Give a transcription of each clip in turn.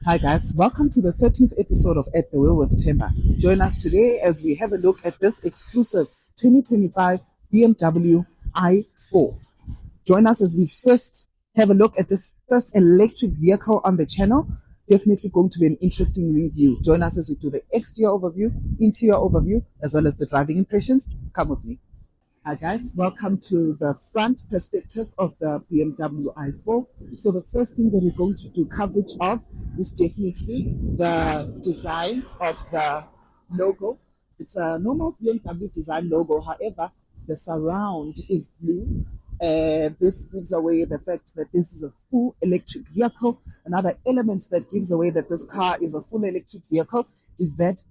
Hi guys, welcome to the 13th episode of At the Wheel with Timber. Join us today as we have a look at this exclusive 2025 BMW i4. Join us as we first have a look at this first electric vehicle on the channel. Definitely going to be an interesting review. Join us as we do the exterior overview, interior overview, as well as the driving impressions. Come with me. Hi guys, welcome to the front perspective of the BMW i4. So the first thing that we're going to do coverage of is definitely the design of the logo. It's a normal BMW design logo, however, the surround is blue. This gives away the fact that this is a full electric vehicle. Another element that gives away that this car is a full electric vehicle is that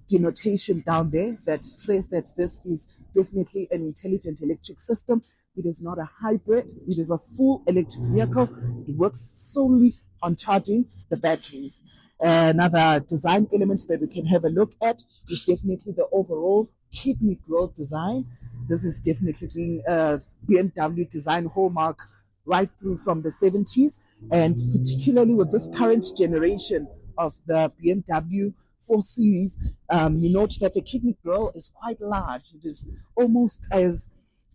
denotation down there that says that this is definitely an intelligent electric system. It is not a hybrid. It is a full electric vehicle. It works solely on charging the batteries. Another design element that we can have a look at is definitely the overall kidney grille design. This is definitely being a BMW design hallmark right through from the 70s, and particularly with this current generation of the BMW 4 Series, you note that the kidney grille is quite large. It is almost as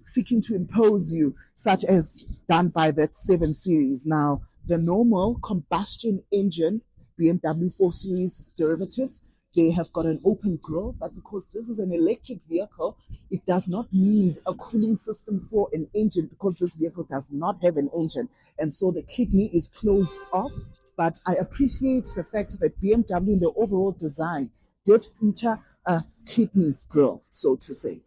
seeking to impose you, such as done by that 7 Series. Now, the normal combustion engine BMW 4 Series derivatives, they have got an open grille, but because this is an electric vehicle, it does not need a cooling system for an engine because this vehicle does not have an engine. And so the kidney is closed off. But I appreciate the fact that BMW in the overall design did feature a kidney grille, so to say.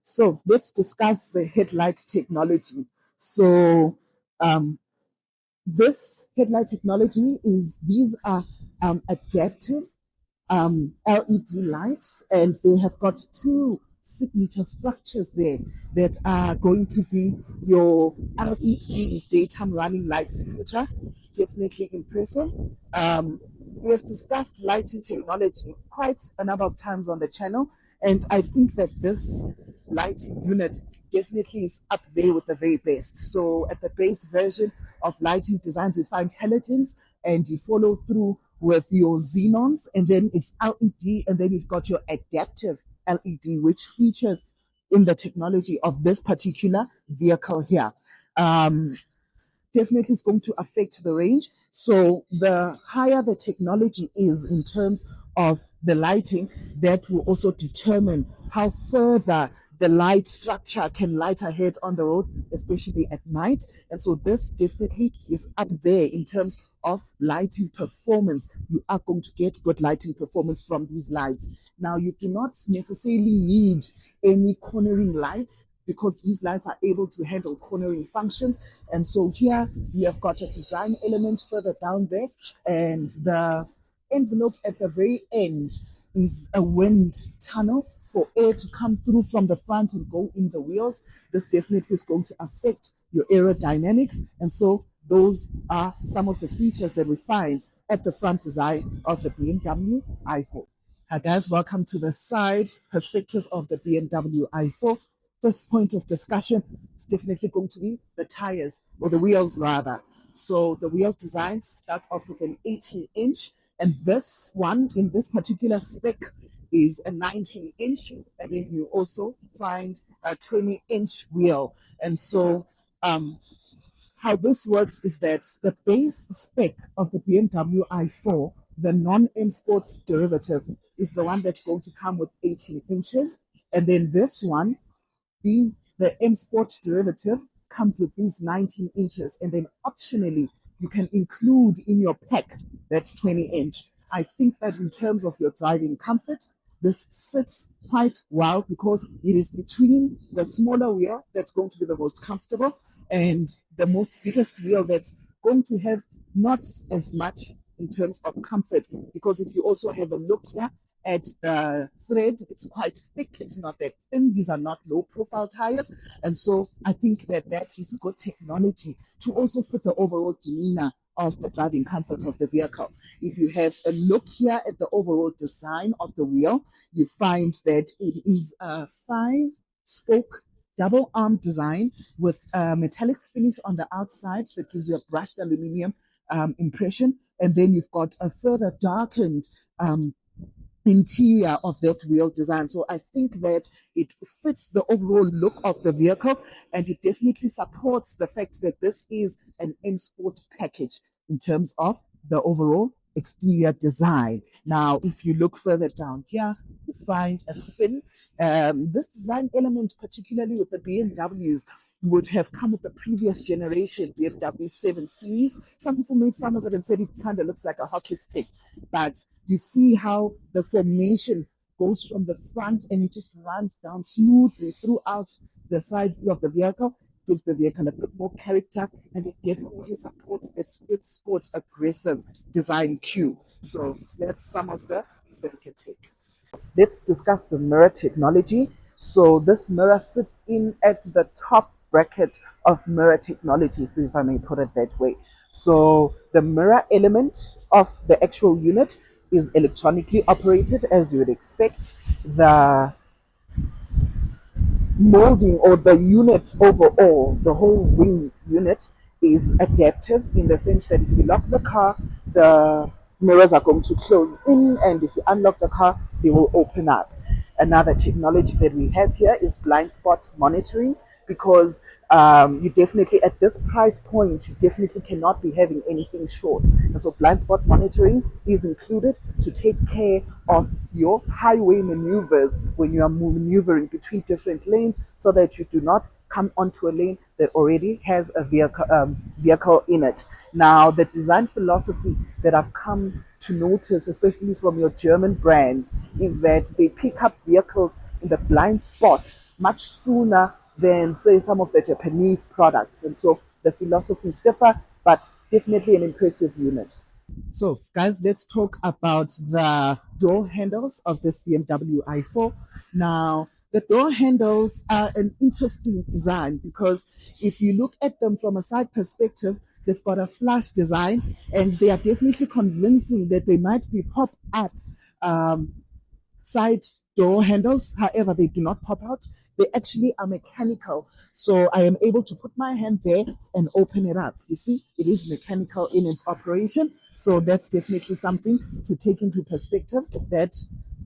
So let's discuss the headlight technology. So this headlight technology these are adaptive LED lights, and they have got two signature structures there that are going to be your LED daytime running light signature. Definitely impressive. We have discussed lighting technology quite a number of times on the channel, and I think that this lighting unit definitely is up there with the very best. So at the base version of lighting designs, you find halogens, and you follow through with your xenons, and then it's LED, and then you've got your adaptive LED, which features in the technology of this particular vehicle here. Definitely is going to affect the range. So the higher the technology is in terms of the lighting, that will also determine how further the light structure can light ahead on the road, especially at night. And so this definitely is up there in terms of lighting performance. You are going to get good lighting performance from these lights. Now, you do not necessarily need any cornering lights because these lights are able to handle cornering functions. And so here we have got a design element further down there, and the envelope at the very end is a wind tunnel for air to come through from the front and go in the wheels. This definitely is going to affect your aerodynamics. And so those are some of the features that we find at the front design of the BMW i4. Hi guys, welcome to the side perspective of the BMW i4. First point of discussion is definitely going to be the tires, or the wheels rather. So the wheel designs start off with an 18-inch, and this one in this particular spec is a 19-inch, and then you also find a 20-inch wheel. And so how this works is that the base spec of the BMW i4, the non-M Sport derivative, is the one that's going to come with 18 inches. And then this one, being the M Sport derivative, comes with these 19 inches. And then optionally, you can include in your pack that 20-inch. I think that in terms of your driving comfort, this sits quite well because it is between the smaller wheel that's going to be the most comfortable and the most biggest wheel that's going to have not as much in terms of comfort. Because if you also have a look here at the thread, it's quite thick, it's not that thin. These are not low profile tires, and so I think that that is good technology to also fit the overall demeanor of the driving comfort of the vehicle. If you have a look here at the overall design of the wheel, you find that it is a 5-spoke double arm design with a metallic finish on the outside that gives you a brushed aluminum impression. And then you've got a further darkened interior of that wheel design. So I think that it fits the overall look of the vehicle, and it definitely supports the fact that this is an in-sport package in terms of the overall exterior design. Now, if you look further down here, you find a fin. This design element, particularly with the BMWs, would have come with the previous generation BMW 7 Series. Some people made fun of it and said it kind of looks like a hockey stick, but you see how the formation goes from the front and it just runs down smoothly throughout the side view of the vehicle, gives the vehicle a bit more character, and it definitely supports this sport aggressive design cue. So that's some of the things that we can take. Let's discuss the mirror technology. So this mirror sits in at the top bracket of mirror technology, so if I may put it that way. So the mirror element of the actual unit is electronically operated, as you would expect. The molding or the unit overall, the whole wing unit is adaptive in the sense that if you lock the car, the mirrors are going to close in, and if you unlock the car, they will open up. Another technology that we have here is blind spot monitoring, because you definitely, at this price point, you definitely cannot be having anything short. And so blind spot monitoring is included to take care of your highway maneuvers when you are maneuvering between different lanes, so that you do not come onto a lane that already has a vehicle in it. Now, the design philosophy that I've come to notice, especially from your German brands, is that they pick up vehicles in the blind spot much sooner than, say, some of the Japanese products. And so the philosophies differ, but definitely an impressive unit. So, guys, let's talk about the door handles of this BMW i4. Now, the door handles are an interesting design because if you look at them from a side perspective, they've got a flush design, and they are definitely convincing that they might be pop-up side door handles. However, they do not pop out. They actually are mechanical. So I am able to put my hand there and open it up. You see, it is mechanical in its operation. So that's definitely something to take into perspective. That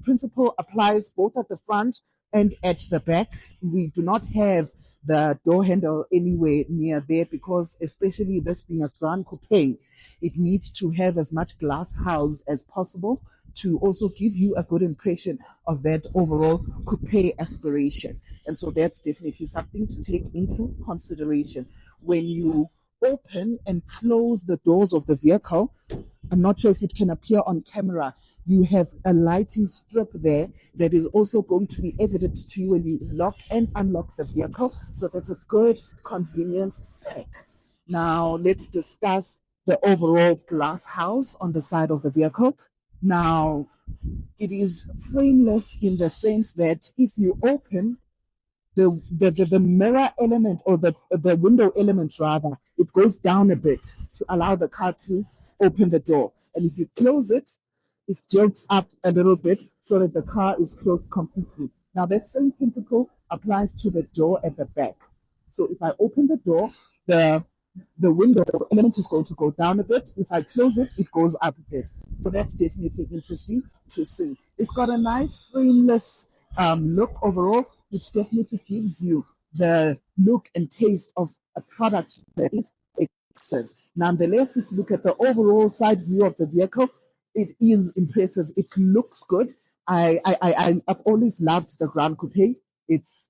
principle applies both at the front and at the back. We do not have the door handle anywhere near there because, especially this being a Grand Coupe, it needs to have as much glass house as possible to also give you a good impression of that overall coupe aspiration. And so that's definitely something to take into consideration. When you open and close the doors of the vehicle, I'm not sure if it can appear on camera, you have a lighting strip there that is also going to be evident to you when you lock and unlock the vehicle. So that's a good convenience pack. Now let's discuss the overall glass house on the side of the vehicle. Now, it is frameless in the sense that if you open the mirror element, or the window element rather, it goes down a bit to allow the car to open the door. And if you close it, it jolts up a little bit so that the car is closed completely. Now, that same principle applies to the door at the back. So if I open the door, the window element is going to go down a bit. If I close it, it goes up a bit. So that's definitely interesting to see. It's got a nice frameless look overall, which definitely gives you the look and taste of a product that is expensive. Nonetheless, if you look at the overall side view of the vehicle, it is impressive. It looks good. I've always loved the Grand Coupe. It's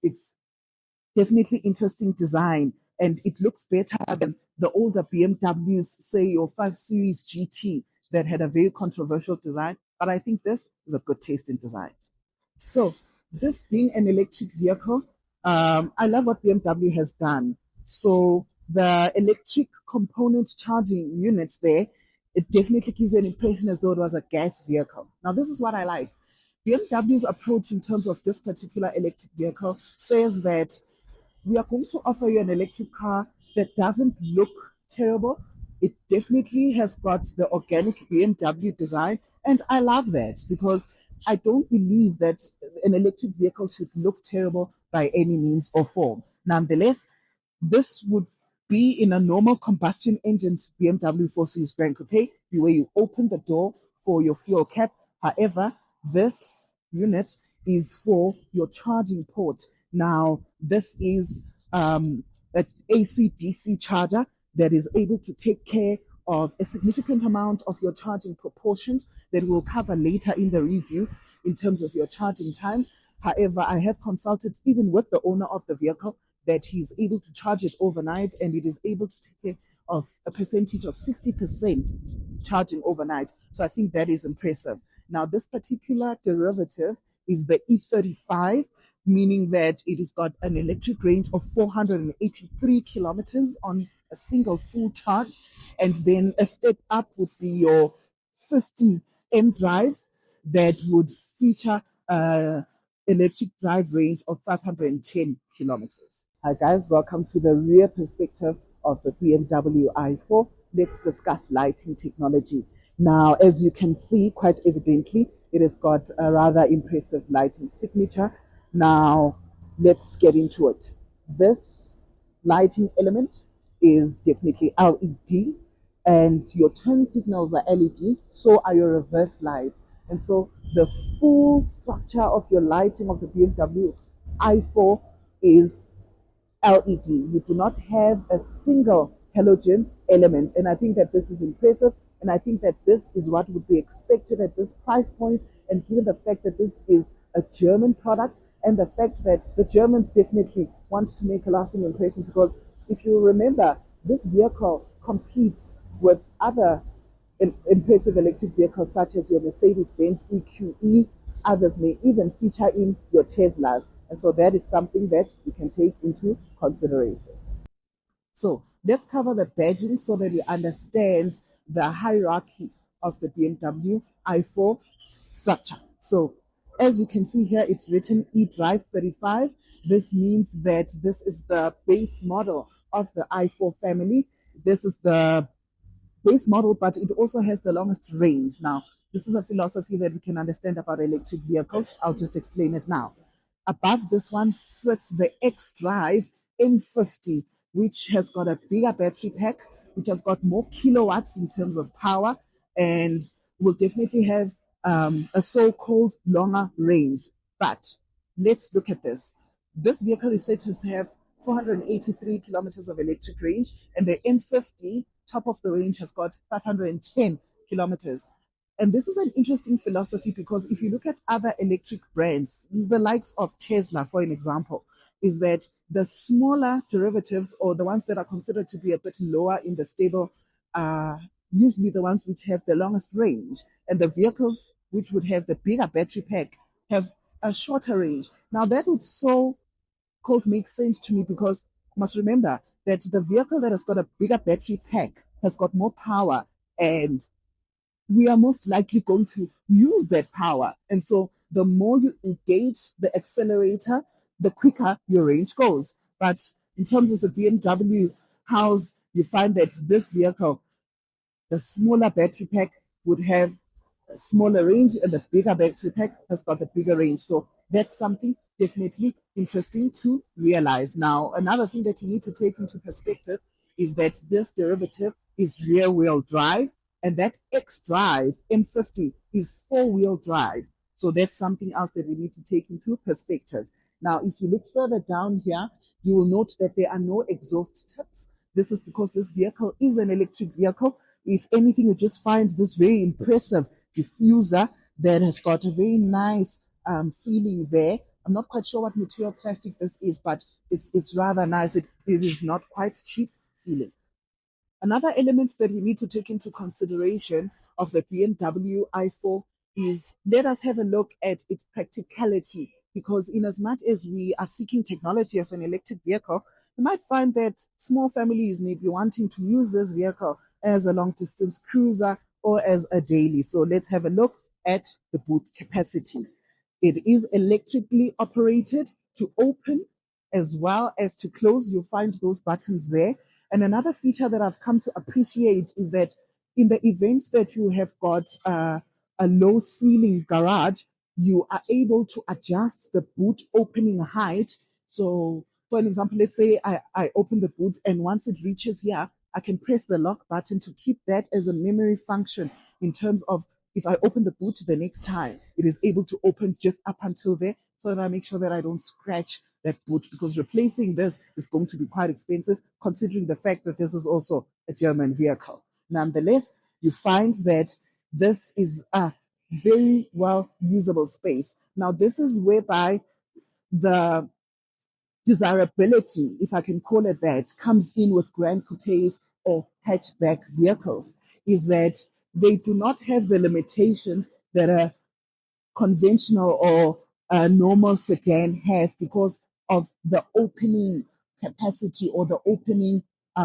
definitely interesting design, and it looks better than the older BMWs, say your 5 Series GT, that had a very controversial design. But I think this is a good taste in design. So, this being an electric vehicle, I love what BMW has done. So, the electric component charging units there, it definitely gives you an impression as though it was a gas vehicle. Now, this is what I like. BMW's approach in terms of this particular electric vehicle says that we are going to offer you an electric car that doesn't look terrible. It definitely has got the organic BMW design. And I love that because I don't believe that an electric vehicle should look terrible by any means or form. Nonetheless, this would be in a normal combustion engine BMW 4 Series Grand Coupe, the way you open the door for your fuel cap. However, this unit is for your charging port. Now, this is an AC DC charger that is able to take care of a significant amount of your charging proportions that we'll cover later in the review in terms of your charging times. However, I have consulted even with the owner of the vehicle that he's able to charge it overnight and it is able to take care of a percentage of 60% charging overnight. So I think that is impressive. Now, this particular derivative is the E35, meaning that it has got an electric range of 483 kilometers on a single full charge. And then a step up would be your 50M drive that would feature electric drive range of 510 kilometers. Hi guys, welcome to the rear perspective of the BMW i4. Let's discuss lighting technology. Now, as you can see, quite evidently, it has got a rather impressive lighting signature. Now, let's get into it. This lighting element is definitely LED, and your turn signals are LED, so are your reverse lights. And so the full structure of your lighting of the BMW i4 is LED. You do not have a single halogen element. And I think that this is impressive. And I think that this is what would be expected at this price point. And given the fact that this is a German product and the fact that the Germans definitely want to make a lasting impression, because if you remember, this vehicle competes with other impressive electric vehicles such as your Mercedes-Benz EQE. Others may even feature in your Teslas. And so that is something that you can take into consideration. So let's cover the badging so that you understand the hierarchy of the BMW i4 structure. So as you can see here, it's written eDrive 35. This means that this is the base model of the i4 family. This is the base model, but it also has the longest range. Now, this is a philosophy that we can understand about electric vehicles. I'll just explain it now. Above this one sits the xDrive M50, which has got a bigger battery pack, which has got more kilowatts in terms of power, and will definitely have a so-called longer range. But let's look at this. This vehicle is said to have 483 kilometers of electric range, and the M50 top of the range has got 510 kilometers. And this is an interesting philosophy because if you look at other electric brands, the likes of Tesla, for an example, is that the smaller derivatives or the ones that are considered to be a bit lower in the stable are usually the ones which have the longest range. And the vehicles which would have the bigger battery pack have a shorter range. Now that would so called make sense to me because you must remember that the vehicle that has got a bigger battery pack has got more power, and we are most likely going to use that power. And so the more you engage the accelerator, the quicker your range goes. But in terms of the BMW house, you find that this vehicle, the smaller battery pack would have a smaller range and the bigger battery pack has got a bigger range. So that's something definitely interesting to realize. Now, another thing that you need to take into perspective is that this derivative is rear wheel drive and that xDrive M50 is four-wheel drive. So that's something else that we need to take into perspective. Now, if you look further down here, you will note that there are no exhaust tips. This is because this vehicle is an electric vehicle. If anything, you just find this very impressive diffuser that has got a very nice feeling there. I'm not quite sure what material plastic this is, but it's rather nice. It is not quite cheap feeling. Another element that we need to take into consideration of the BMW i4 is let us have a look at its practicality, because in as much as we are seeking technology of an electric vehicle, you might find that small families may be wanting to use this vehicle as a long distance cruiser or as a daily. So let's have a look at the boot capacity. It is electrically operated to open as well as to close. You'll find those buttons there. And another feature that I've come to appreciate is that in the event that you have got a low ceiling garage, you are able to adjust the boot opening height. So For an example, let's say I open the boot, and once it reaches here, I can press the lock button to keep that as a memory function in terms of if I open the boot the next time, it is able to open just up until there, so that I make sure that I don't scratch that boot, because replacing this is going to be quite expensive considering the fact that this is also a German vehicle. Nonetheless, you find that this is a very well usable space. Now, this is whereby the desirability, if I can call it that, comes in with grand coupes or hatchback vehicles, is that they do not have the limitations that a conventional or a normal sedan have because of the opening capacity or the opening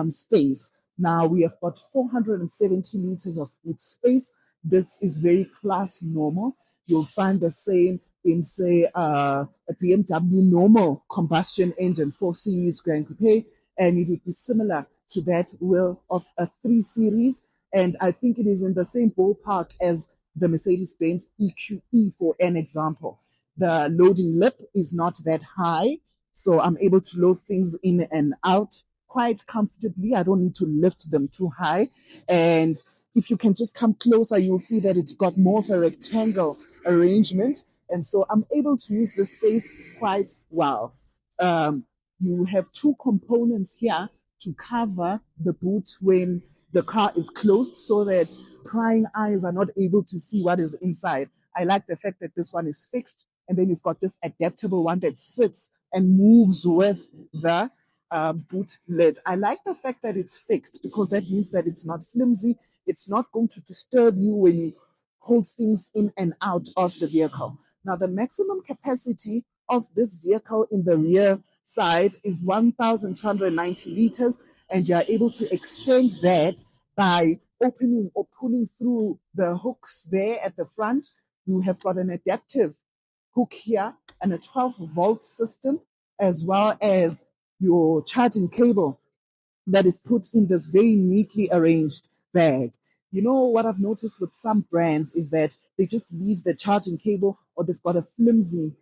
space. Now we have got 470 liters of boot space. This is very class normal. You'll find the same in, say, a BMW normal combustion engine 4 Series Grand Coupe, and it would be similar to that will of a 3 Series. And I think it is in the same ballpark as the Mercedes-Benz EQE, for an example. The loading lip is not that high, so I'm able to load things in and out quite comfortably. I don't need to lift them too high. And if you can just come closer, you'll see that it's got more of a rectangle arrangement. And so I'm able to use the space quite well. You have two components here to cover the boot when the car is closed so that prying eyes are not able to see what is inside. I like the fact that this one is fixed, and then you've got this adaptable one that sits and moves with the boot lid. I like the fact that it's fixed because that means that it's not flimsy. It's not going to disturb you when you hold things in and out of the vehicle. Now, the maximum capacity of this vehicle in the rear side is 1,290 liters, and you are able to extend that by opening or pulling through the hooks there at the front. You have got an adaptive hook here and a 12-volt system, as well as your charging cable that is put in this very neatly arranged bag. You know what I've noticed with some brands is that they just leave the charging cable, or they've got a flimsy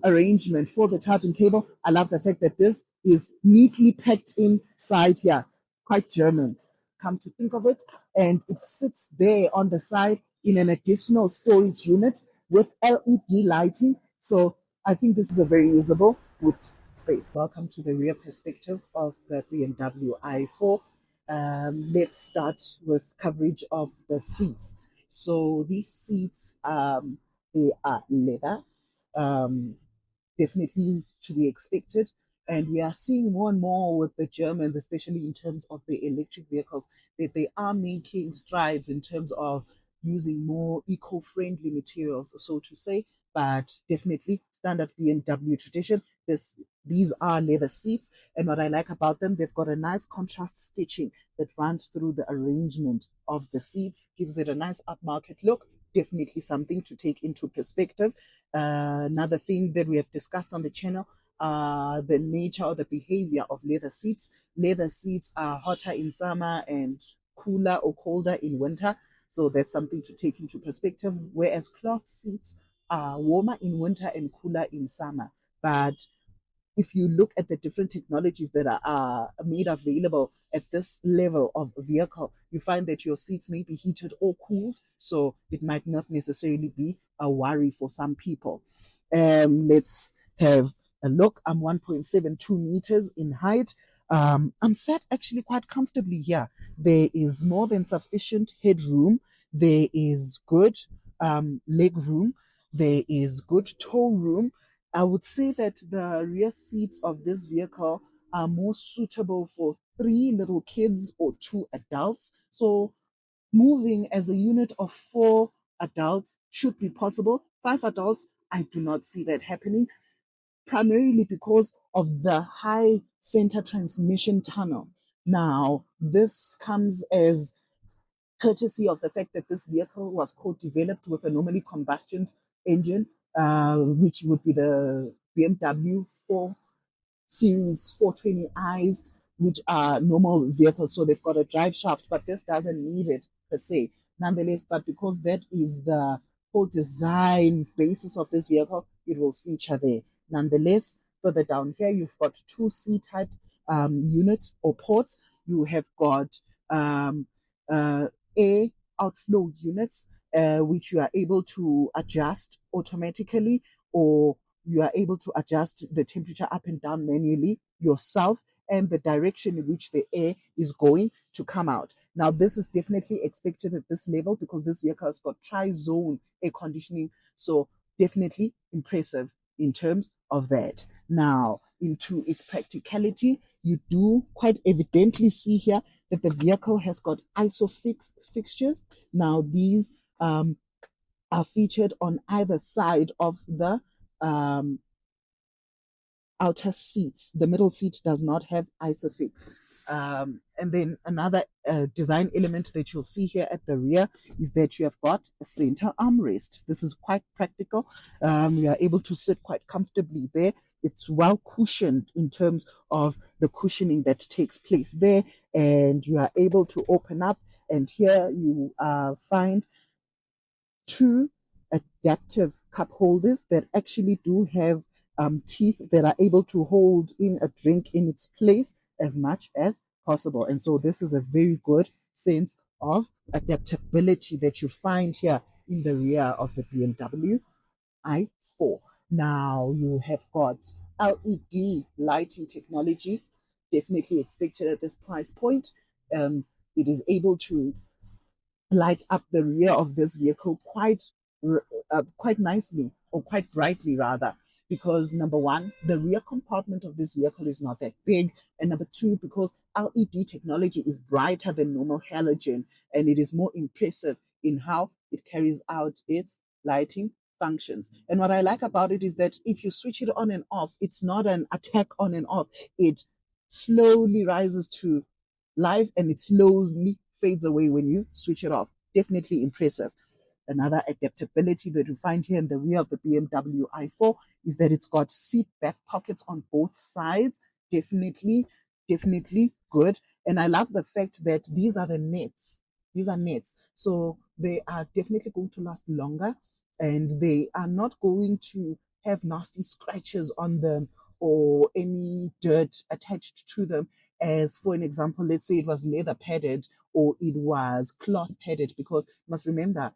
arrangement for the charging cable. I love the fact that this is neatly packed inside here. Quite German, come to think of it. And it sits there on the side in an additional storage unit with LED lighting. So I think this is a very usable boot space. Welcome to the rear perspective of the BMW i4. Let's start with coverage of the seats. So these seats, they are leather, definitely to be expected. And we are seeing more and more with the Germans, especially in terms of the electric vehicles, that they are making strides in terms of using more eco-friendly materials, so to say. But definitely standard BMW tradition. These are leather seats, and what I like about them, they've got a nice contrast stitching that runs through the arrangement of the seats, gives it a nice upmarket look. Definitely something to take into perspective. Another thing that we have discussed on the channel, the nature or the behavior of leather seats. Leather seats are hotter in summer and cooler or colder in winter. So that's something to take into perspective. Whereas cloth seats are warmer in winter and cooler in summer. But if you look at the different technologies that are made available at this level of vehicle, you find that your seats may be heated or cooled, so it might not necessarily be a worry for some people. Let's have a look. I'm 1.72 meters in height. I'm sat actually quite comfortably here. There is more than sufficient headroom. There is good leg room. There is good toe room. I would say that the rear seats of this vehicle are more suitable for 3 little kids or 2 adults. So moving as a unit of 4 adults should be possible. 5 adults, I do not see that happening, primarily because of the high center transmission tunnel. Now, this comes as courtesy of the fact that this vehicle was co-developed with a normally combustion engine, which would be the BMW 4 Series 420i's, which are normal vehicles, so they've got a drive shaft, but this doesn't need it per se. Nonetheless, but because that is the whole design basis of this vehicle, it will feature there. Nonetheless, Further down here, you've got two C-type units or ports. You have got air outflow units, which you are able to adjust automatically, or you are able to adjust the temperature up and down manually yourself, and the direction in which the air is going to come out. Now, this is definitely expected at this level because this vehicle has got tri-zone air conditioning. So definitely impressive in terms of that. Now, into its practicality, you do quite evidently see here that the vehicle has got ISOFIX fixtures. Now, these are featured on either side of the outer seats. The middle seat does not have ISOFIX. And then another design element that you'll see here at the rear is that you have got a center armrest. This is quite practical. You are able to sit quite comfortably there. It's well cushioned in terms of the cushioning that takes place there, and you are able to open up, and here you find two adaptive cup holders that actually do have teeth that are able to hold in a drink in its place as much as possible. And so this is a very good sense of adaptability that you find here in the rear of the BMW i4. Now you have got LED lighting technology, definitely expected at this price point. It is able to light up the rear of this vehicle quite nicely, or quite brightly rather, because number one, the rear compartment of this vehicle is not that big, and number two, because LED technology is brighter than normal halogen, and it is more impressive in how it carries out its lighting functions. And what I like about it is that if you switch it on and off, it's not an attack on and off. It slowly rises to life, and it slowly fades away when you switch it off. Definitely impressive. Another adaptability that you find here in the rear of the BMW i4 is that it's got seat back pockets on both sides. Definitely, definitely good. And I love the fact that these are the nets. These are nets. So they are definitely going to last longer, and they are not going to have nasty scratches on them or any dirt attached to them. As for an example, let's say it was leather padded or it was cloth padded, because you must remember,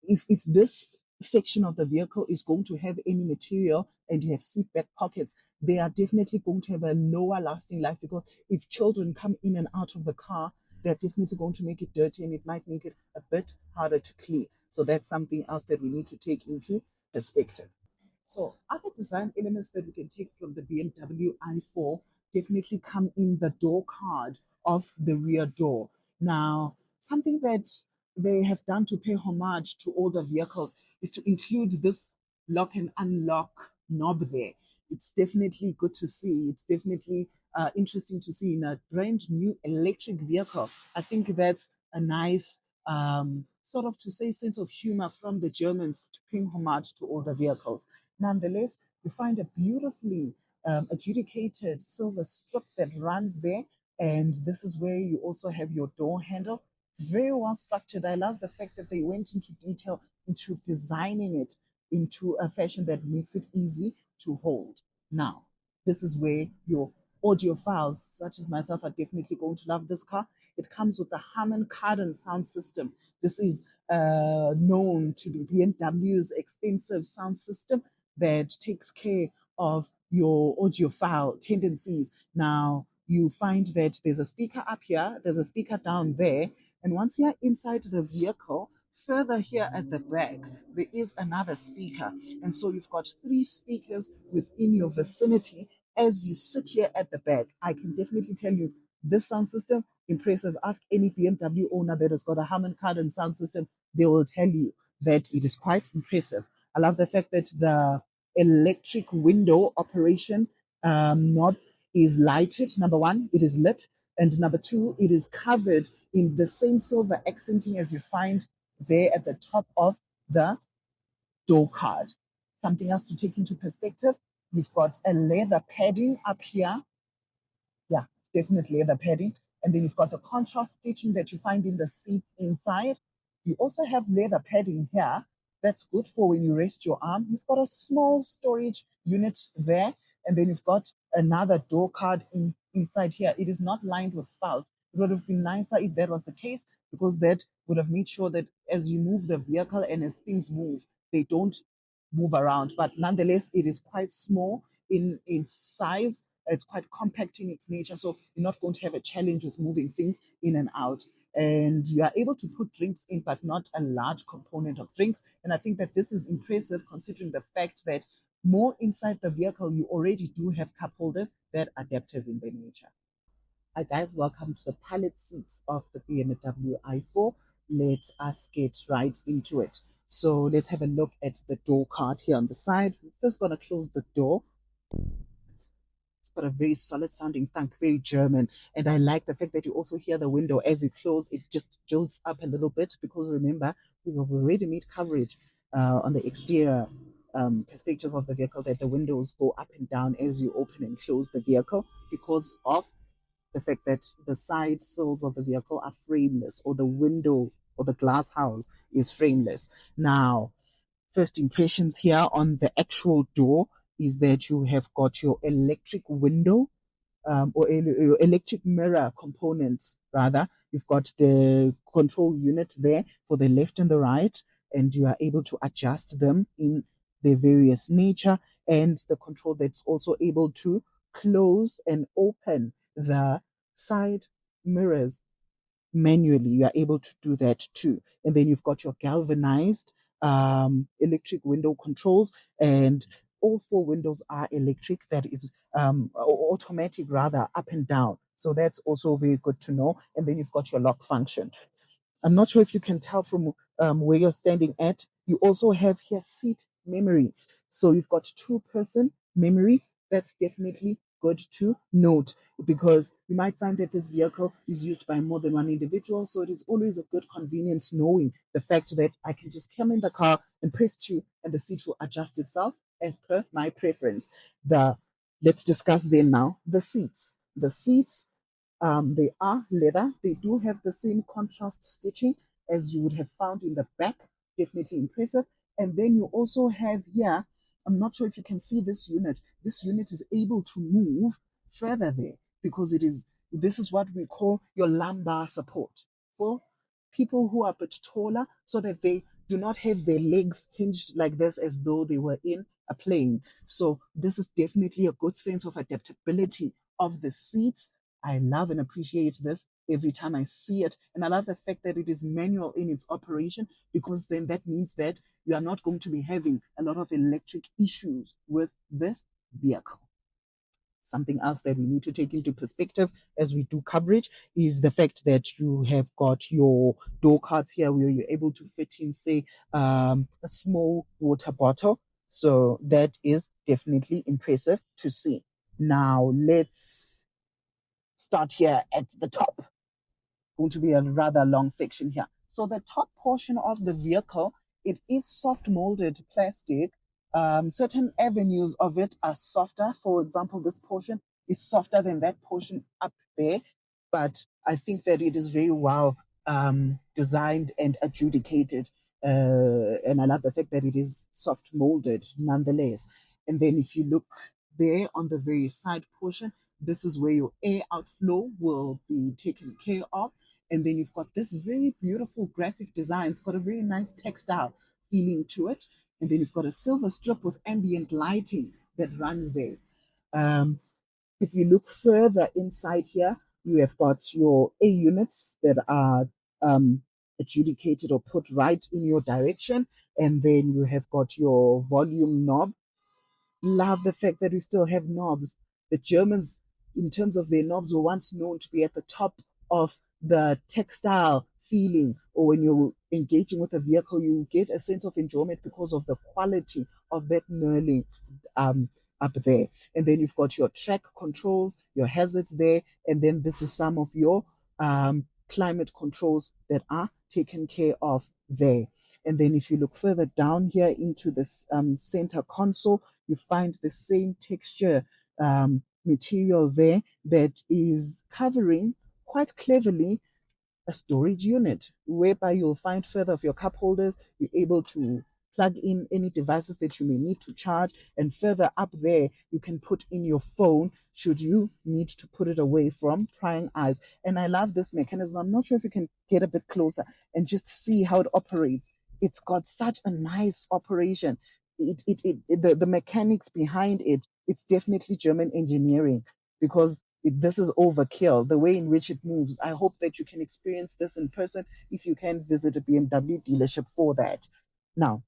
if this section of the vehicle is going to have any material and you have seat back pockets, they are definitely going to have a lower lasting life, because if children come in and out of the car, they're definitely going to make it dirty, and it might make it a bit harder to clean. So that's something else that we need to take into perspective. So other design elements that we can take from the BMW i4 definitely come in the door card of the rear door. Now, something that they have done to pay homage to older vehicles is to include this lock and unlock knob there. It's definitely good to see. It's definitely interesting to see in a brand new electric vehicle. I think that's a nice sort of, to say, sense of humor from the Germans to pay homage to older vehicles. Nonetheless, you find a beautifully adjudicated silver strip that runs there, and this is where you also have your door handle. It's very well structured. I love the fact that they went into detail into designing it into a fashion that makes it easy to hold. Now, this is where your audio files, such as myself, are definitely going to love this car. It comes with the Harman Kardon sound system. This is known to be BMW's extensive sound system that takes care of your audiophile tendencies. Now, you find that there's a speaker up here, there's a speaker down there, and once you're inside the vehicle, further here at the back, there is another speaker. And so you've got three speakers within your vicinity as you sit here at the back. I can definitely tell you this sound system, impressive. Ask any BMW owner that has got a Harman Kardon sound system, they will tell you that it is quite impressive. I love the fact that the electric window operation knob is lighted. Number one, it is lit. And number two, it is covered in the same silver accenting as you find there at the top of the door card. Something else to take into perspective, we've got a leather padding up here. Yeah, it's definitely leather padding. And then you've got the contrast stitching that you find in the seats inside. You also have leather padding here. That's good for when you rest your arm. You've got a small storage unit there, And then you've got another door card inside here. It is not lined with felt. It would have been nicer if that was the case, because that would have made sure that as you move the vehicle and as things move, they don't move around. But nonetheless, it is quite small in its size. It's quite compact in its nature. So you're not going to have a challenge with moving things in and out. And you are able to put drinks in, but not a large component of drinks. And I think that this is impressive considering the fact that more inside the vehicle, you already do have cup holders that are adaptive in their nature. Hi guys, welcome to the pilot seats of the BMW i4. Let us get right into it. So let's have a look at the door card here on the side. We're first going to close the door. It's got a very solid sounding thunk, very German. And I like the fact that you also hear the window as you close. It just jolts up a little bit because remember, we have already made coverage on the exterior perspective of the vehicle that the windows go up and down as you open and close the vehicle because of the fact that the side sills of the vehicle are frameless, or the window or the glass house is frameless. Now, first impressions here on the actual door is that you have got your electric window or electric mirror components, rather. You've got the control unit there for the left and the right, and you are able to adjust them in their various nature, and the control that's also able to close and open the side mirrors manually. You are able to do that too. And then you've got your galvanized electric window controls, and all four windows are electric. That is automatic, rather, up and down. So that's also very good to know. And then you've got your lock function. I'm not sure if you can tell from where you're standing at. You also have here seat memory. So you've got two-person memory. That's definitely good to note, because you might find that this vehicle is used by more than one individual. So it is always a good convenience knowing the fact that I can just come in the car and press 2 and the seat will adjust itself as per my preference. Let's discuss then now the seats. The seats, they are leather. They do have the same contrast stitching as you would have found in the back. Definitely impressive. And then you also have here, I'm not sure if you can see this unit. This unit is able to move further there because this is what we call your lumbar support for people who are a bit taller, so that they do not have their legs hinged like this as though they were in a plane. So this is definitely a good sense of adaptability of the seats. I love and appreciate this every time I see it. And I love the fact that it is manual in its operation, because then that means that you are not going to be having a lot of electric issues with this vehicle. Something else that we need to take into perspective as we do coverage is the fact that you have got your door cards here where you're able to fit in, say, a small water bottle. So that is definitely impressive to see. Now, let's start here at the top. Going to be a rather long section here. So the top portion of the vehicle, it is soft molded plastic. Certain avenues of it are softer. For example, this portion is softer than that portion up there, but I think that it is very well designed and adjudicated. And I love the fact that it is soft molded nonetheless. And then if you look there on the very side portion, this is where your air outflow will be taken care of. And then you've got this very beautiful graphic design. It's got a very nice textile feeling to it. And then you've got a silver strip with ambient lighting that runs there. If you look further inside here, you have got your A units that are adjudicated or put right in your direction. And then you have got your volume knob. Love the fact that we still have knobs. The Germans, in terms of their knobs, were once known to be at the top of the textile feeling, or when you're engaging with a vehicle, you get a sense of enjoyment because of the quality of that knurling up there. And then you've got your track controls, your hazards there, and then this is some of your climate controls that are taken care of there. And then if you look further down here into this center console, you find the same texture material there that is covering quite cleverly a storage unit, whereby you'll find further of your cup holders. You're able to plug in any devices that you may need to charge. And further up there, you can put in your phone should you need to put it away from prying eyes. And I love this mechanism. I'm not sure if you can get a bit closer and just see how it operates. It's got such a nice operation. The mechanics behind it, it's definitely German engineering, because this is overkill, the way in which it moves. I hope that you can experience this in person if you can visit a BMW dealership for that. Now,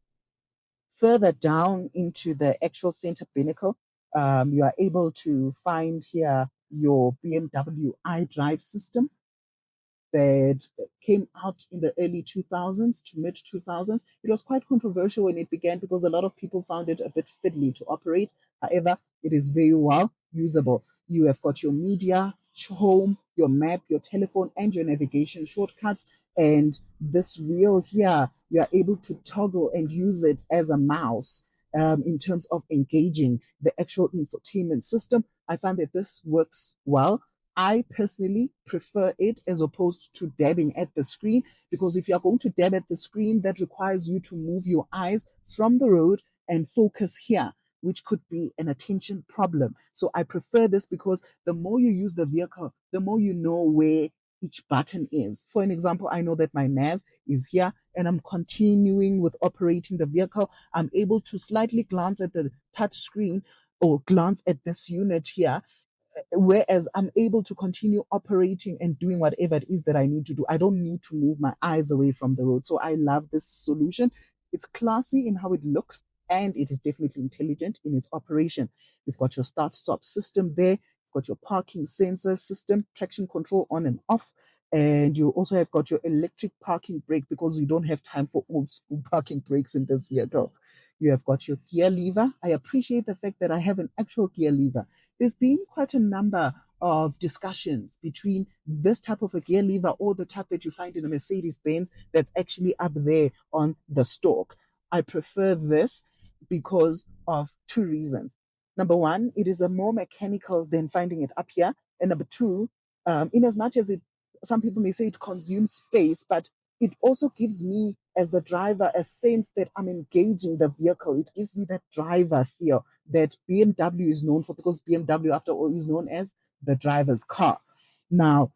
further down into the actual center pinnacle, you are able to find here your BMW iDrive system that came out in the early 2000s to mid 2000s. It was quite controversial when it began because a lot of people found it a bit fiddly to operate. However, it is very well usable. You have got your media, home, your map, your telephone, and your navigation shortcuts. And this wheel here, you are able to toggle and use it as a mouse in terms of engaging the actual infotainment system. I find that this works well. I personally prefer it as opposed to dabbing at the screen, because if you're going to dab at the screen, that requires you to move your eyes from the road and focus here, which could be an attention problem. So I prefer this because the more you use the vehicle, the more you know where each button is. For an example, I know that my nav is here and I'm continuing with operating the vehicle. I'm able to slightly glance at the touch screen or glance at this unit here, whereas I'm able to continue operating and doing whatever it is that I need to do. I don't need to move my eyes away from the road. So I love this solution. It's classy in how it looks, and it is definitely intelligent in its operation. You've got your start stop system there. You've got your parking sensor system, traction control on and off. And you also have got your electric parking brake, because you don't have time for old school parking brakes in this vehicle. You have got your gear lever. I appreciate the fact that I have an actual gear lever. There's been quite a number of discussions between this type of a gear lever or the type that you find in a Mercedes Benz that's actually up there on the stalk. I prefer this because of two reasons. Number one, it is a more mechanical than finding it up here. And number two, in as much as it, some people may say it consumes space, but it also gives me as the driver a sense that I'm engaging the vehicle. It gives me that driver feel that BMW is known for, because BMW, after all, is known as the driver's car. Now,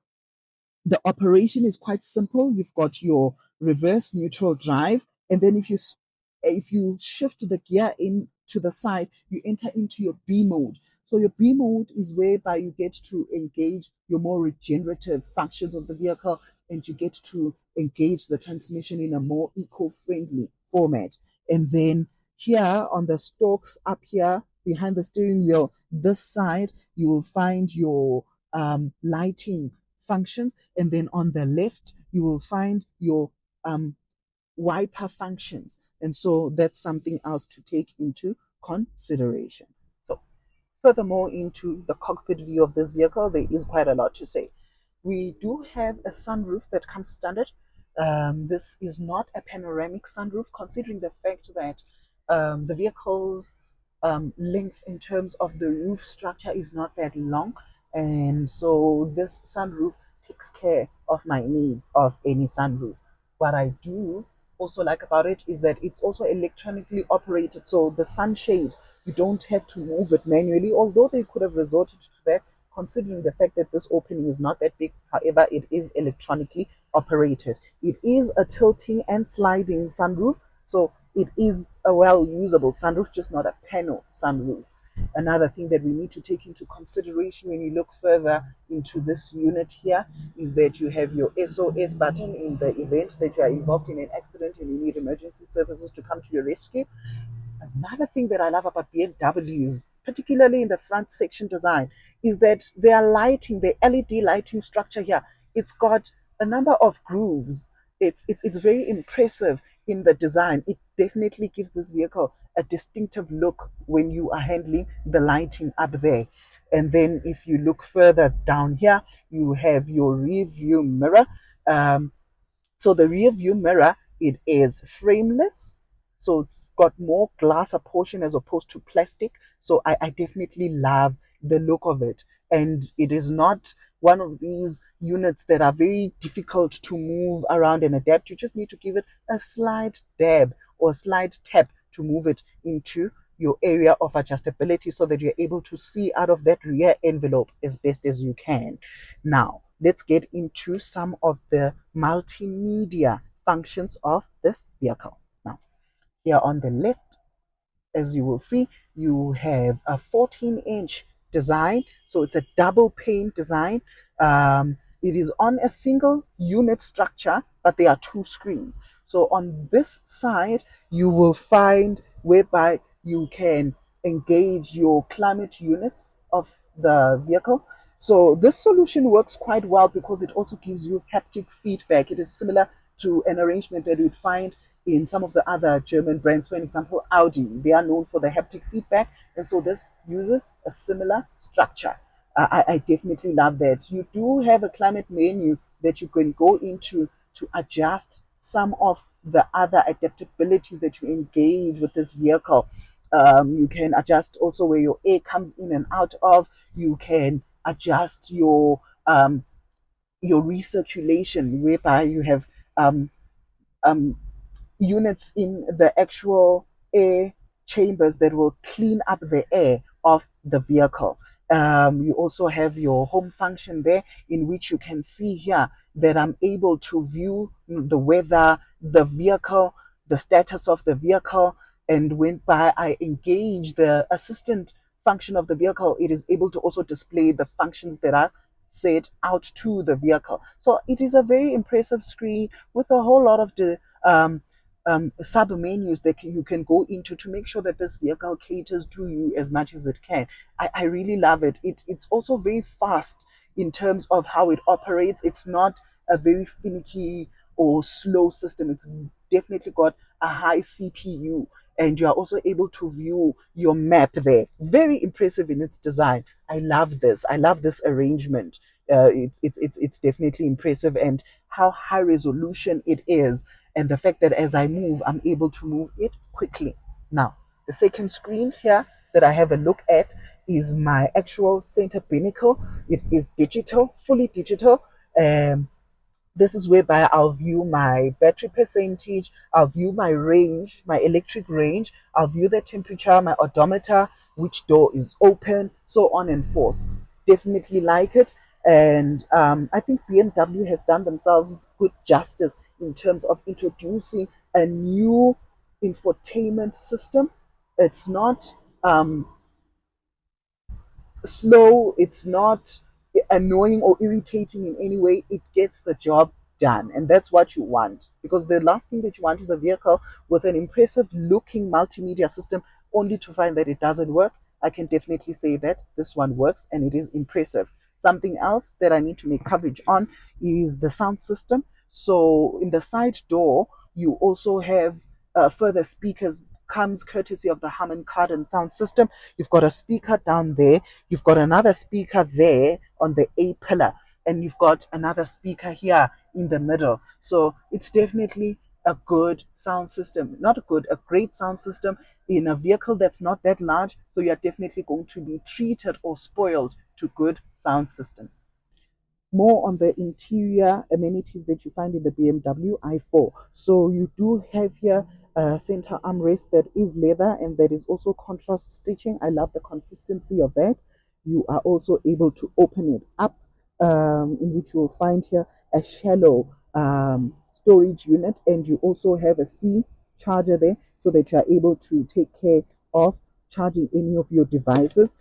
the operation is quite simple. You've got your reverse neutral drive, and then if you shift the gear in to the side, you enter into your B mode. So your B mode is whereby you get to engage your more regenerative functions of the vehicle, and you get to engage the transmission in a more eco-friendly format. And then here on the stalks up here behind the steering wheel, this side, you will find your lighting functions, and then on the left you will find your wiper functions. And so that's something else to take into consideration. So furthermore, into the cockpit view of this vehicle, there is quite a lot to say. We do have a sunroof that comes standard. This is not a panoramic sunroof, considering the fact that the vehicle's length in terms of the roof structure is not that long. And so this sunroof takes care of my needs of any sunroof. What I do also like about it is that it's also electronically operated. So the sunshade, you don't have to move it manually, although they could have resorted to that, considering the fact that this opening is not that big. However, it is electronically operated. It is a tilting and sliding sunroof, so it is a well usable sunroof, just not a panel sunroof. Another thing that we need to take into consideration when you look further into this unit here is that you have your SOS button in the event that you are involved in an accident and you need emergency services to come to your rescue. Another thing that I love about BMWs, particularly in the front section design, is that their lighting, the LED lighting structure here, it's got a number of grooves. It's very impressive in the design. It definitely gives this vehicle a distinctive look when you are handling the lighting up there. And then if you look further down here, you have your rear view mirror. So the rear view mirror, it is frameless. So it's got more glass portion as opposed to plastic. So I definitely love the look of it. And it is not one of these units that are very difficult to move around and adapt. You just need to give it a slight dab or a slight tap to move it into your area of adjustability so that you're able to see out of that rear envelope as best as you can. Now, let's get into some of the multimedia functions of this vehicle. Now, here on the left, as you will see, you have a 14-inch design. So it's a double pane design. It is on a single unit structure, but there are two screens. So on this side, you will find whereby you can engage your climate units of the vehicle. So this solution works quite well because it also gives you haptic feedback. It is similar to an arrangement that you'd find in some of the other German brands. For example, Audi, they are known for the haptic feedback, and so this uses a similar structure. I definitely love that. You do have a climate menu that you can go into to adjust some of the other adaptabilities that you engage with this vehicle. You can adjust also where your air comes in and out of. You can adjust your recirculation, whereby you have um, um, units in the actual air chambers that will clean up the air of the vehicle. You also have your home function there, in which you can see here that I'm able to view the weather, the vehicle, the status of the vehicle, and when I engage the assistant function of the vehicle, it is able to also display the functions that are set out to the vehicle. So it is a very impressive screen with a whole lot of the sub menus that you can go into to make sure that this vehicle caters to you as much as it can. I really love it. It's also very fast in terms of how it operates. It's not a very finicky or slow system. It's definitely got a high CPU, and you are also able to view your map there. Very impressive in its design. I love this. I love this arrangement. It's definitely impressive, and how high resolution it is, and the fact that as I move, I'm able to move it quickly. Now, the second screen here that I have a look at is my actual center binnacle. It is digital, fully digital. This is whereby I'll view my battery percentage, I'll view my range, my electric range, I'll view the temperature, my odometer, which door is open, so on and forth. Definitely like it. And I think BMW has done themselves good justice in terms of introducing a new infotainment system. It's not slow, it's not annoying or irritating in any way. It gets the job done, and that's what you want, because the last thing that you want is a vehicle with an impressive looking multimedia system only to find that it doesn't work. I can definitely say that this one works and it is impressive. Something else that I need to make coverage on is the sound system. So in the side door, you also have further speakers, comes courtesy of the Harman Kardon sound system. You've got a speaker down there, you've got another speaker there on the A pillar, and you've got another speaker here in the middle. So it's definitely a good sound system. Not a good, a great sound system in a vehicle that's not that large. So you're definitely going to be treated or spoiled to good sound systems. More on the interior amenities that you find in the BMW i4. So you do have here a center armrest that is leather and that is also contrast stitching. I love the consistency of that. You are also able to open it up, in which you will find here a shallow storage unit, and you also have a C charger there so that you are able to take care of charging any of your devices.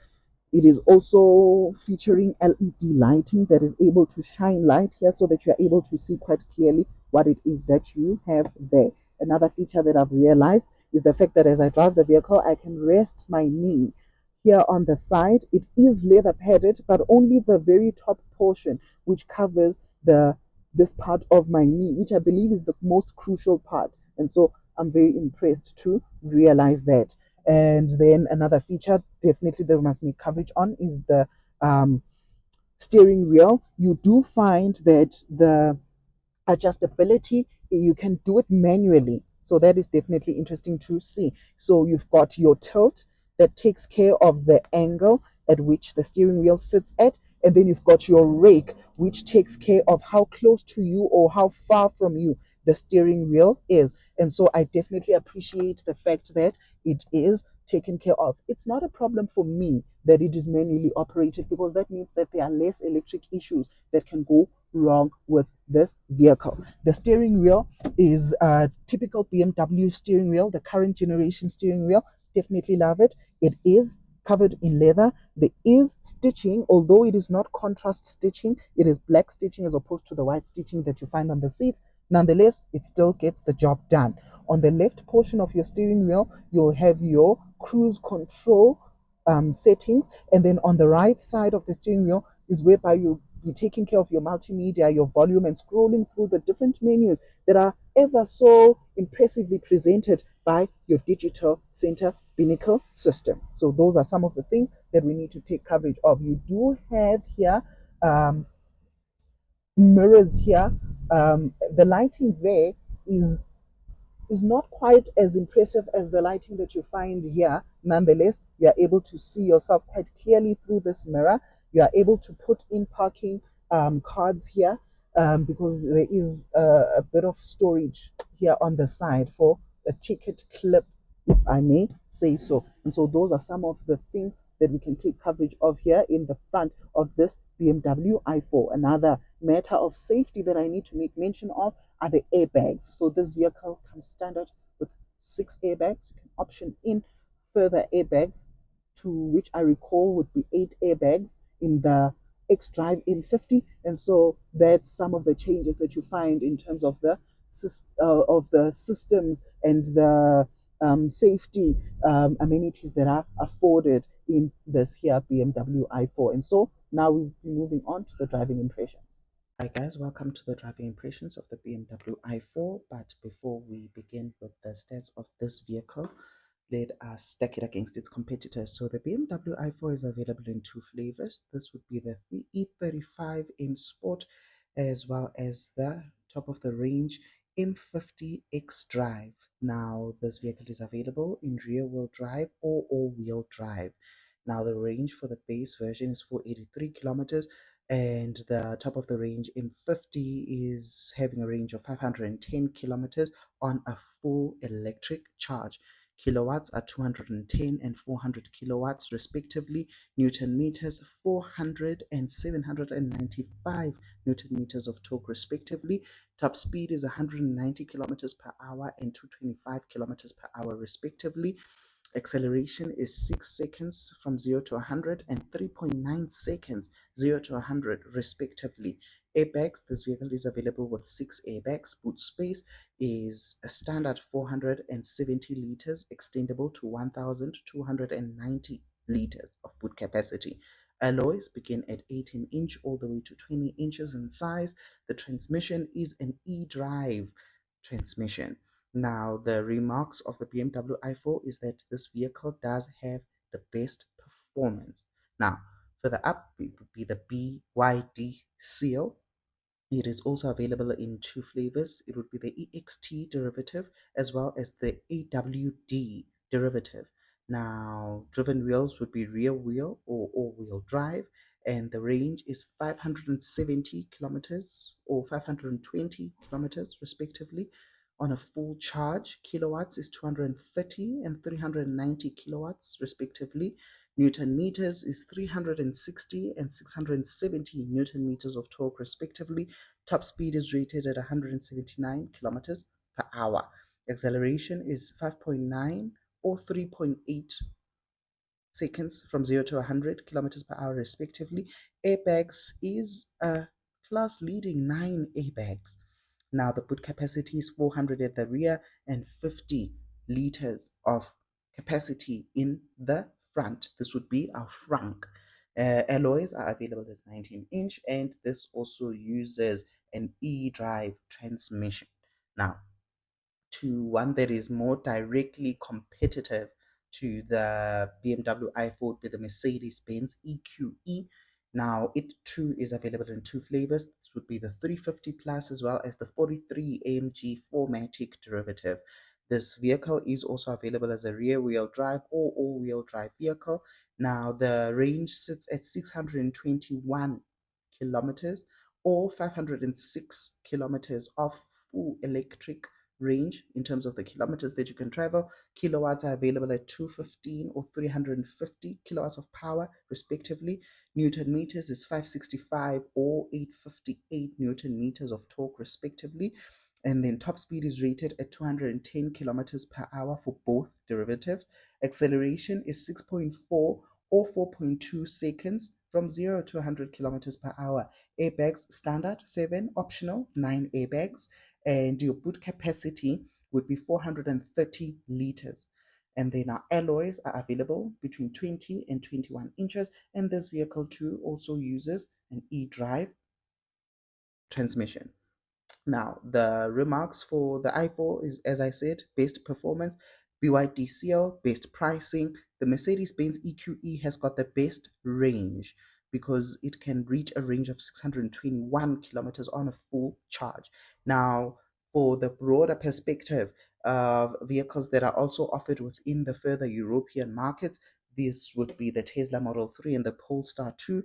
It is also featuring LED lighting that is able to shine light here so that you are able to see quite clearly what it is that you have there. Another feature that I've realized is the fact that as I drive the vehicle, I can rest my knee here on the side. It is leather padded, but only the very top portion, which covers this part of my knee, which I believe is the most crucial part. And so I'm very impressed to realize that. And then another feature definitely that we must make coverage on is the steering wheel. You do find that the adjustability, you can do it manually. So that is definitely interesting to see. So you've got your tilt that takes care of the angle at which the steering wheel sits at. And then you've got your rake, which takes care of how close to you or how far from you the steering wheel is. And so I definitely appreciate the fact that it is taken care of. It's not a problem for me that it is manually operated, because that means that there are less electric issues that can go wrong with this vehicle. The steering wheel is a typical BMW steering wheel, the current generation steering wheel. Definitely love it. It is covered in leather. There is stitching, although it is not contrast stitching, it is black stitching as opposed to the white stitching that you find on the seats. Nonetheless, it still gets the job done. On the left portion of your steering wheel, you'll have your cruise control settings, and then on the right side of the steering wheel is whereby you'll be taking care of your multimedia, your volume, and scrolling through the different menus that are ever so impressively presented by your digital center binnacle system. So those are some of the things that we need to take coverage of. You do have here mirrors here. The lighting there is not quite as impressive as the lighting that you find here. Nonetheless, you are able to see yourself quite clearly through this mirror. You are able to put in parking cards here, because there is a bit of storage here on the side for a ticket clip, if I may say so. And so those are some of the things that we can take coverage of here in the front of this BMW i4. Another matter of safety that I need to make mention of are the airbags. So this vehicle comes standard with 6 airbags. You can option in further airbags, to which I recall would be 8 airbags in the X-Drive M50. And so that's some of the changes that you find in terms of the systems and the safety amenities that are afforded in this here BMW i4. And so now we'll be moving on to the driving impressions. Hi guys, welcome to the driving impressions of the BMW i4. But before we begin with the stats of this vehicle, let us stack it against its competitors. So the BMW i4 is available in 2 flavors. This would be the E35 M Sport, as well as the top of the range M50 X Drive. Now this vehicle is available in rear wheel drive or all-wheel drive. Now the range for the base version is 483 kilometers, and the top of the range M50 is having a range of 510 kilometers on a full electric charge. Kilowatts are 210 and 400 kilowatts respectively. Newton meters 400 and 795 newton meters of torque respectively. Top speed is 190 kilometers per hour and 225 kilometers per hour respectively. Acceleration is 6 seconds from 0 to 100 and 3.9 seconds 0 to 100 respectively. Airbags, this vehicle is available with 6 airbags. Boot space is a standard 470 liters, extendable to 1,290 liters of boot capacity. Alloys begin at 18-inch all the way to 20 inches in size. The transmission is an e-drive transmission. Now, the remarks of the BMW i4 is that this vehicle does have the best performance. Now, further up, it would be the BYD seal. It is also available in 2 flavors. It would be the EXT derivative as well as the AWD derivative. Now, driven wheels would be rear wheel or all-wheel drive, and the range is 570 kilometers or 520 kilometers respectively. On a full charge, kilowatts is 230 and 390 kilowatts respectively. Newton meters is 360 and 670 newton meters of torque respectively. Top speed is rated at 179 kilometers per hour. Acceleration is 5.9 or 3.8 seconds from 0 to 100 kilometers per hour respectively. Airbags is a class leading 9 airbags. Now the boot capacity is 400 at the rear and 50 liters of capacity in the front. This would be our frunk. Alloys are available as 19-inch, and this also uses an e-drive transmission. Now, to one that is more directly competitive to the BMW i4 would be the Mercedes-Benz EQE. Now, it too is available in 2 flavors. This would be the 350 Plus as well as the 43 AMG 4MATIC derivative. This vehicle is also available as a rear-wheel drive or all-wheel drive vehicle. Now, the range sits at 621 kilometers or 506 kilometers of full electric range in terms of the kilometers that you can travel. Kilowatts are available at 215 or 350 kilowatts of power, respectively. Newton meters is 565 or 858 Newton meters of torque, respectively. And then top speed is rated at 210 kilometers per hour for both derivatives. Acceleration is 6.4 or 4.2 seconds from 0 to 100 kilometers per hour. Airbags standard 7, optional 9 airbags, and your boot capacity would be 430 liters. And then our alloys are available between 20 and 21 inches, and this vehicle too also uses an e-drive transmission. Now, the remarks for the i4 is, as I said, best performance, BYD best pricing. The Mercedes-Benz EQE has got the best range because it can reach a range of 621 kilometers on a full charge. Now, for the broader perspective of vehicles that are also offered within the further European markets, this would be the Tesla Model 3 and the Polestar 2.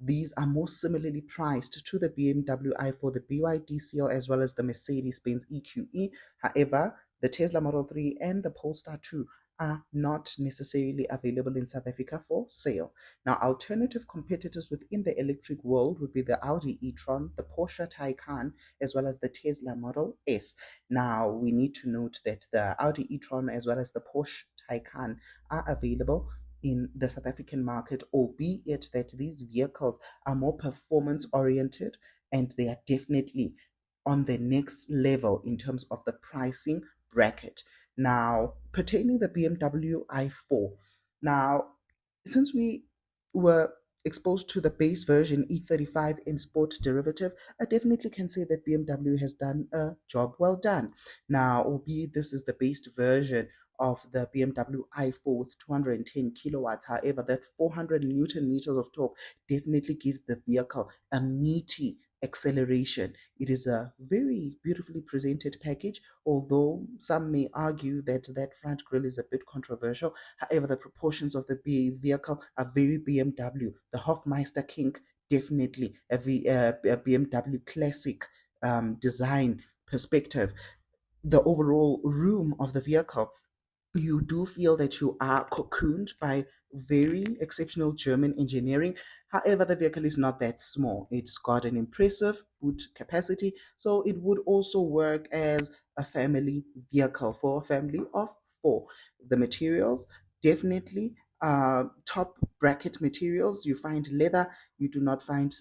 These are more similarly priced to the BMW i4, the BYD CL, as well as the Mercedes-Benz EQE. However, the Tesla Model 3 and the Polestar 2 are not necessarily available in South Africa for sale. Now, alternative competitors within the electric world would be the Audi e-tron, the Porsche Taycan, as well as the Tesla Model S. Now, we need to note that the Audi e-tron as well as the Porsche Taycan are available in the South African market, albeit that these vehicles are more performance oriented and they are definitely on the next level in terms of the pricing bracket. Now, pertaining the BMW i4, now since we were exposed to the base version E35 M Sport derivative, I definitely can say that BMW has done a job well done. Now, albeit this is the base version of the BMW i4 with 210 kilowatts. However, that 400 Newton meters of torque definitely gives the vehicle a meaty acceleration. It is a very beautifully presented package, although some may argue that that front grille is a bit controversial. However, the proportions of the vehicle are very BMW. The Hofmeister King, definitely a BMW classic design perspective. The overall room of the vehicle, you do feel that you are cocooned by very exceptional German engineering. However, the vehicle is not that small. It's got an impressive boot capacity, so it would also work as a family vehicle for a family of four. The materials, definitely top bracket materials. You find leather, you do not find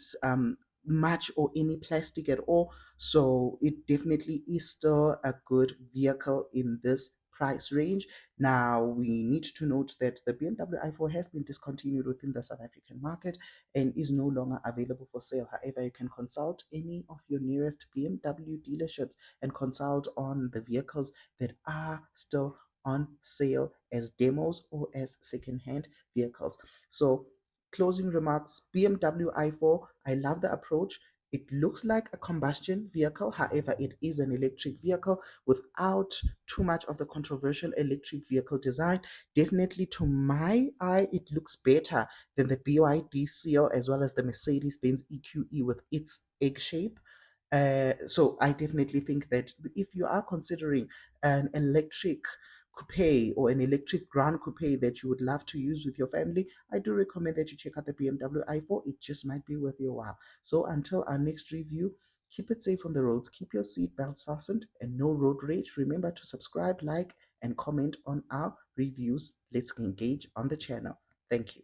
much or any plastic at all. So it definitely is still a good vehicle in this price range. Now, we need to note that the BMW i4 has been discontinued within the South African market and is no longer available for sale. However, you can consult any of your nearest BMW dealerships and consult on the vehicles that are still on sale as demos or as second-hand vehicles. So, closing remarks, BMW i4, I love the approach. It looks like a combustion vehicle, however, it is an electric vehicle without too much of the controversial electric vehicle design. Definitely, to my eye, it looks better than the BYD seal as well as the Mercedes-Benz EQE with its egg shape. So I definitely think that if you are considering an electric coupe or an electric grand coupe that you would love to use with your family, I do recommend that you check out the BMW i4. It just might be worth your while. So until our next review, keep it safe on the roads, keep your seat belts fastened, and no road rage. Remember to subscribe, like, and comment on our reviews. Let's engage on the channel. Thank you.